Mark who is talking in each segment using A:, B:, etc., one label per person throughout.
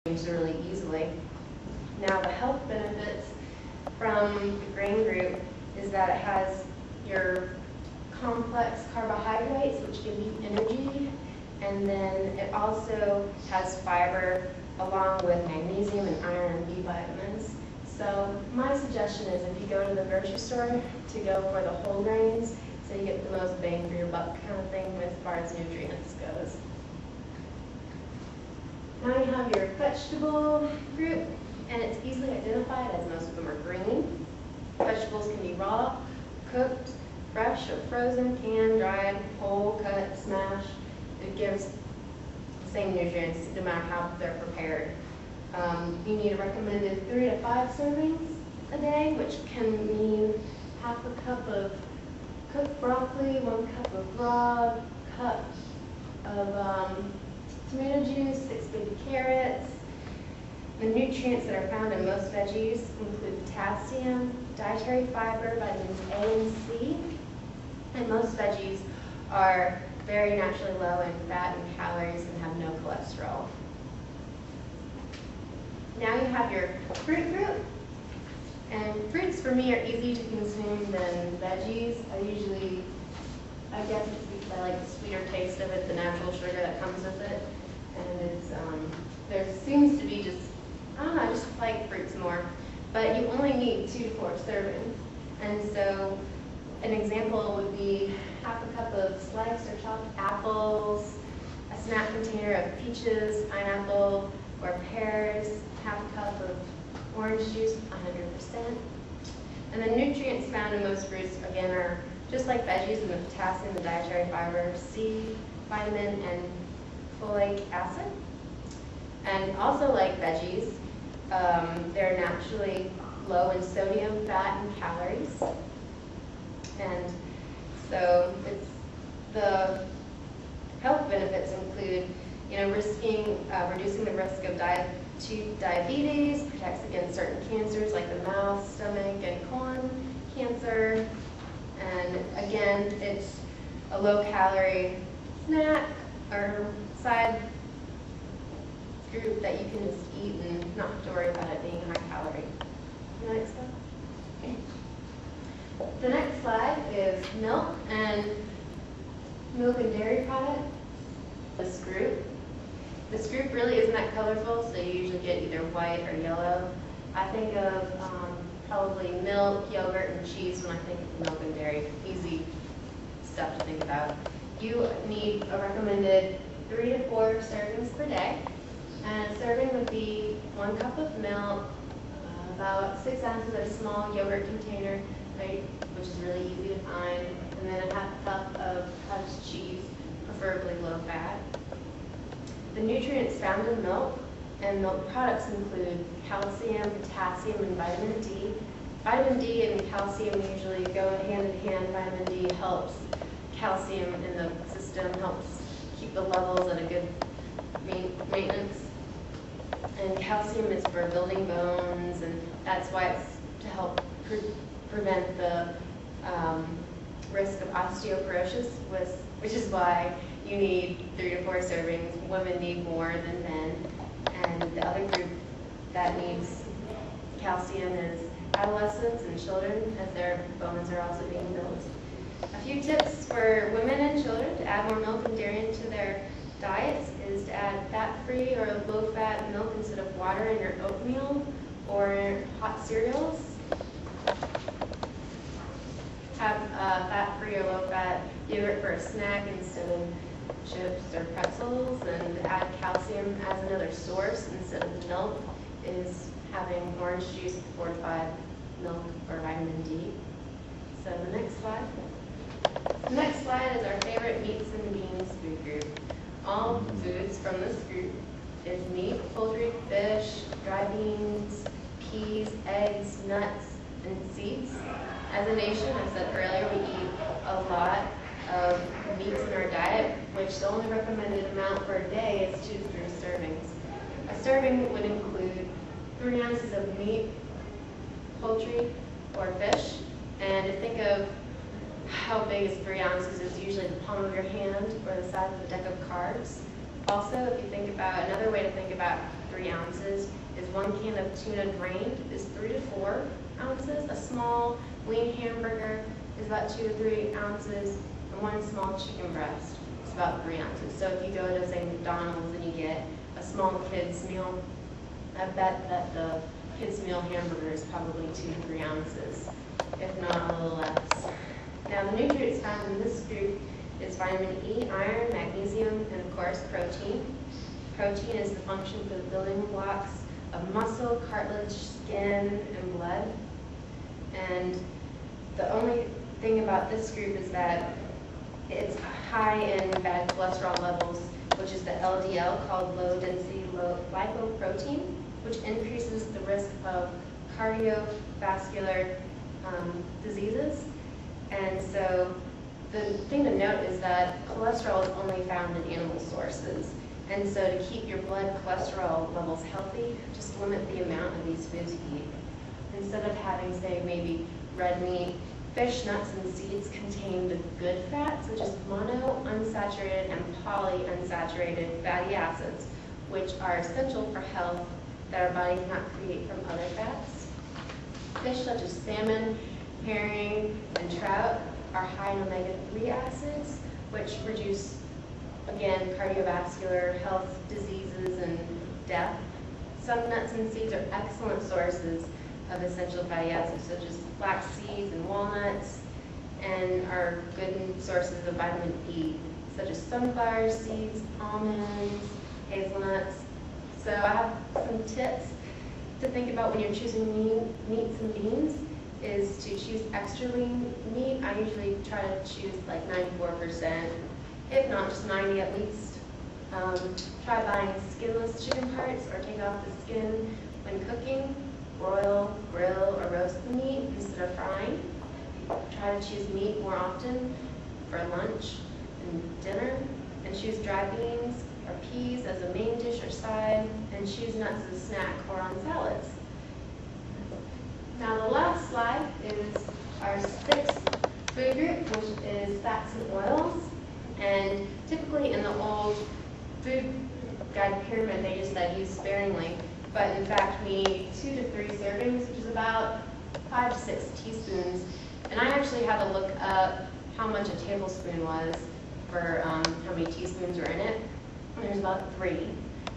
A: really easily. Now the health benefits from the grain group is that it has your complex carbohydrates, which give you energy, and then it also has fiber along with magnesium and iron and B vitamins. So my suggestion is if you go to the grocery store to go for the whole grains, so you get the most bang for your buck kind of thing as far as nutrients goes. Now you have your vegetable group, and it's easily identified as most of them are green. Vegetables can be raw, cooked, fresh or frozen, canned, dried, whole, cut, smashed. It gives the same nutrients no matter how they're prepared. You need a recommended 3 to 5 servings a day, which can mean half a cup of cooked broccoli, 1 cup of raw, cup of tomato juice, 6 baby carrots. The nutrients that are found in most veggies include potassium, dietary fiber, vitamins A and C, and most veggies are very naturally low in fat and calories and have no cholesterol. Now you have your fruit group, and fruits for me are easier to consume than veggies. I guess it's because I like the sweeter taste of it, the natural sugar that comes with it. And it's, there seems to be just, I don't know, I just like fruits more. But you only need 2 to 4 servings. And so an example would be half a cup of sliced or chopped apples, a snack container of peaches, pineapple, or pears, half a cup of orange juice, 100%. And the nutrients found in most fruits, again, are just like veggies in the potassium, the dietary fiber, C, vitamin, and folic acid. And also like veggies, they're naturally low in sodium, fat, and calories. And so the health benefits include, reducing the risk of diabetes, protects against certain cancers like the mouth, stomach, and colon cancer. And again, it's a low-calorie snack or side group that you can just eat and not have to worry about it being high-calorie. Next one. Okay. The next slide is milk and dairy products. This group really isn't that colorful, so you usually get either white or yellow. I think of probably milk, yogurt, and cheese when I think of milk and dairy. Easy stuff to think about. You need a recommended 3 to 4 servings per day. And a serving would be 1 cup of milk, about 6 ounces of a small yogurt container, right, which is really easy to find, and then a half cup of cottage cheese, preferably low fat. The nutrients found in milk and milk products include calcium, potassium, and vitamin D. Vitamin D and calcium usually go hand in hand. Vitamin D helps calcium in the system, helps keep the levels at a good maintenance. And calcium is for building bones, and that's why it's to help prevent the risk of osteoporosis, which is why you need 3 to 4 servings. Women need more than men. And the other group that needs calcium is adolescents and children, as their bones are also being built. A few tips for women and children to add more milk and dairy into their diets is to add fat-free or low-fat milk instead of water in your oatmeal or hot cereals. Have fat-free or low-fat yogurt for a snack instead of chips or pretzels, and add calcium as another source instead of milk is having orange juice fortified milk or vitamin D. So the next slide. The next slide is our favorite meats and beans food group. All foods from this group is meat, poultry, fish, dry beans, peas, eggs, nuts, and seeds. As a nation, I said earlier, we eat a lot of meats in our diet, which the only recommended amount for a day is 2 to 3 servings. A serving would include 3 ounces of meat, poultry, or fish. And to think of how big is 3 ounces is usually the palm of your hand or the size of a deck of cards. Also, if you think about, another way to think about 3 ounces, is 1 can of tuna drained is 3 to 4 ounces. A small lean hamburger is about 2 to 3 ounces, and 1 small chicken breast is about 3 ounces. So if you go to, say, McDonald's and you get a small kid's meal, I bet that the kids' meal hamburger is probably 2 to 3 ounces, if not a little less. Now, the nutrients found in this group is vitamin E, iron, magnesium, and of course, protein. Protein is the function for the building blocks of muscle, cartilage, skin, and blood. And the only thing about this group is that it's high in bad cholesterol levels, which is the LDL, called low-density lipoprotein, which increases the risk of cardiovascular diseases. And so the thing to note is that cholesterol is only found in animal sources. And so to keep your blood cholesterol levels healthy, just limit the amount of these foods you eat. Instead of having, say, maybe red meat, fish, nuts, and seeds contain the good fats, which is monounsaturated and polyunsaturated fatty acids, which are essential for health that our body cannot create from other fats. Fish such as salmon, herring, and trout are high in omega-3 acids, which reduce, again, cardiovascular health diseases and death. Some nuts and seeds are excellent sources of essential fatty acids, such as flax seeds and walnuts, and are good sources of vitamin E, such as sunflower seeds, almonds, hazelnuts. So I have some tips to think about when you're choosing meats and beans, is to choose extra lean meat. I usually try to choose like 94%, if not just 90 at least. Try buying skinless chicken parts or take off the skin when cooking. Broil, grill, or roast the meat instead of frying. Try to choose meat more often for lunch and dinner, and choose dry beans or peas as a main dish or side, and choose nuts as a snack or on salads. Now the last slide is our 6th food group, which is fats and oils. And typically in the old food guide pyramid, they just said use sparingly. But in fact, we need 2 to 3 servings, which is about 5 to 6 teaspoons. And I actually had to look up how much a tablespoon was for how many teaspoons are in it. And there's about 3.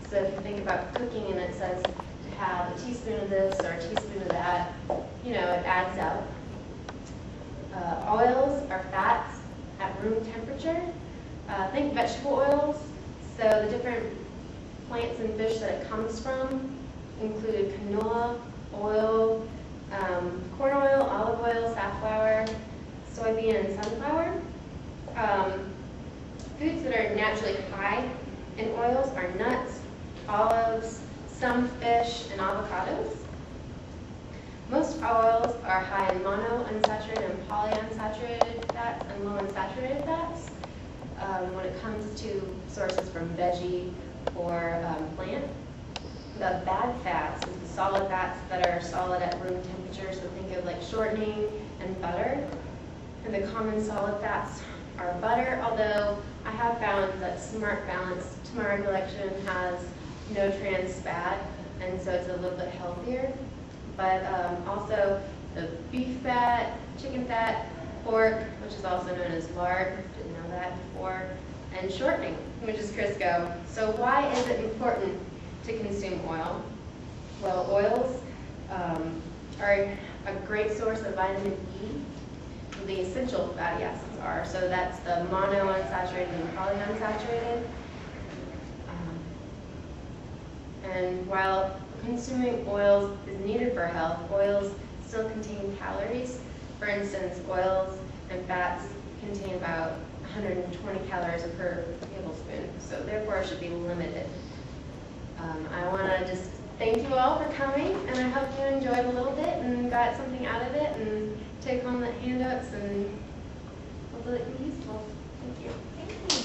A: So if you think about cooking and it says to have a teaspoon of this or a teaspoon of that, you know, it adds up. Oils are fats at room temperature. Think vegetable oils. So the different plants and fish that it comes from include canola oil, corn oil, olive oil, safflower, soybean, and sunflower. Foods that are naturally high in oils are nuts, olives, some fish, and avocados. Most oils are high in monounsaturated and polyunsaturated fats and low in saturated fats. When it comes to sources from veggie or plant. The bad fats is the solid fats that are solid at room temperature, so think of like shortening and butter. And the common solid fats are butter, although I have found that Smart Balance, to my recollection, has no trans fat, and so it's a little bit healthier. But also the beef fat, chicken fat, pork, which is also known as lard, didn't know that before, and shortening, which is Crisco. So why is it important to consume oil? Well, oils are a great source of vitamin E. The essential fatty acids are, so that's the monounsaturated and polyunsaturated. And while consuming oils is needed for health, oils still contain calories. For instance, oils and fats contain about 120 calories per tablespoon, so therefore it should be limited. I want to just thank you all for coming, and I hope you enjoyed a little bit and got something out of it and take home the handouts and hopefully it can be useful. Thank you.